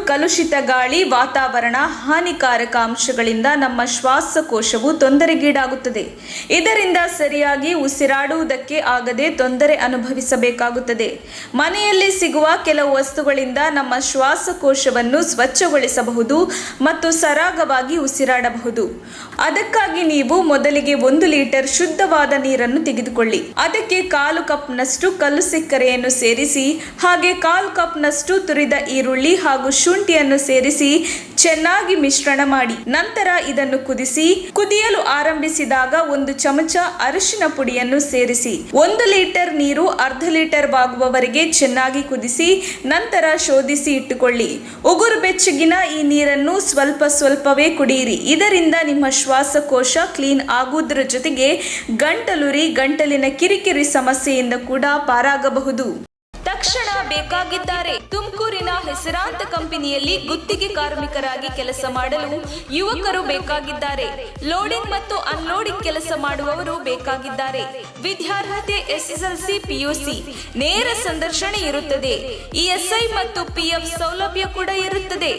ಕಲುಷಿತ ಗಾಳಿ, ವಾತಾವರಣ, ಹಾನಿಕಾರಕ ಅಂಶಗಳಿಂದ ನಮ್ಮ ಶ್ವಾಸಕೋಶವು ತೊಂದರೆಗೀಡಾಗುತ್ತದೆ. ಇದರಿಂದ ಸರಿಯಾಗಿ ಉಸಿರಾಡುವುದಕ್ಕೆ ಆಗದೆ ತೊಂದರೆ ಅನುಭವಿಸಬೇಕಾಗುತ್ತದೆ. ಮನೆಯಲ್ಲಿ ಸಿಗುವ ಕೆಲವು ವಸ್ತುಗಳಿಂದ ನಮ್ಮ ಶ್ವಾಸಕೋಶವನ್ನು ಸ್ವಚ್ಛಗೊಳಿಸಬಹುದು ಮತ್ತು ಸರಾಗವಾಗಿ ಉಸಿರಾಡಬಹುದು. ಅದಕ್ಕಾಗಿ ನೀವು ಮೊದಲಿಗೆ 1 ಲೀಟರ್ ಶುದ್ಧವಾದ ನೀರನ್ನು ತೆಗೆದುಕೊಳ್ಳಿ. ಅದಕ್ಕೆ 1/4 ಕಪ್ನಷ್ಟು ಕಲ್ಲು ಸಕ್ಕರೆಯನ್ನು ಸೇರಿಸಿ, ಹಾಗೆ 1/4 ಕಪ್ನಷ್ಟು ತುರಿದ ಈರುಳ್ಳಿ ಹಾಗೂ ಶುಂಠಿಯನ್ನು ಸೇರಿಸಿ ಚೆನ್ನಾಗಿ ಮಿಶ್ರಣ ಮಾಡಿ. ನಂತರ ಇದನ್ನು ಕುದಿಯಲು ಆರಂಭಿಸಿದಾಗ 1 ಚಮಚ ಅರಿಶಿನ ಪುಡಿಯನ್ನು ಸೇರಿಸಿ. 1 ಲೀಟರ್ ನೀರು ಅರ್ಧ ಲೀಟರ್ ಆಗುವವರೆಗೆ ಚೆನ್ನಾಗಿ ಕುದಿಸಿ ನಂತರ ಶೋಧಿಸಿ ಇಟ್ಟುಕೊಳ್ಳಿ. ಉಗುರು ಬೆಚ್ಚಗಿನ ಈ ನೀರನ್ನು ಸ್ವಲ್ಪವೇ ಕುಡಿಯಿರಿ. ಇದರಿಂದ ನಿಮ್ಮ ಶ್ವಾಸಕೋಶ ಕ್ಲೀನ್ ಆಗುವುದರ ಜೊತೆಗೆ ಗಂಟಲಿನ ಕಿರಿಕಿರಿ ಸಮಸ್ಯೆಯಿಂದ ಕೂಡ ಪಾರಾಗಬಹುದು. ತಕ್ಷಣ ಬೇಕಾಗಿದ್ದಾರೆ. ತುಮಕೂರಿನ ಹೆಸರಾಂತ ಕಂಪನಿಯಲ್ಲಿ ಗುತ್ತಿಗೆ ಕಾರ್ಮಿಕರಾಗಿ ಕೆಲಸ ಮಾಡಲು ಯುವಕರು ಬೇಕಾಗಿದ್ದಾರೆ. ಲೋಡಿಂಗ್ ಮತ್ತು ಅನ್ಲೋಡಿಂಗ್ ಕೆಲಸ ಮಾಡುವವರು ಬೇಕಾಗಿದ್ದಾರೆ. ವಿದ್ಯಾರ್ಹತೆ SSLC PUC. ನೇರ ಸಂದರ್ಶನ ಇರುತ್ತದೆ. ESI ಮತ್ತು PF ಸೌಲಭ್ಯ ಕೂಡ ಇರುತ್ತದೆ.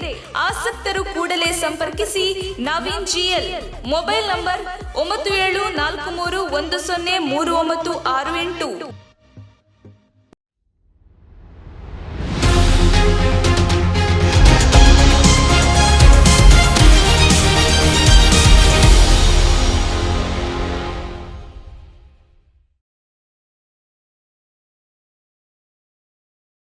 ಆಸಕ್ತರು ಕೂಡಲೇ ಸಂಪರ್ಕಿಸಿ. ನವೀನ್ GL. Mobile number 9743103968.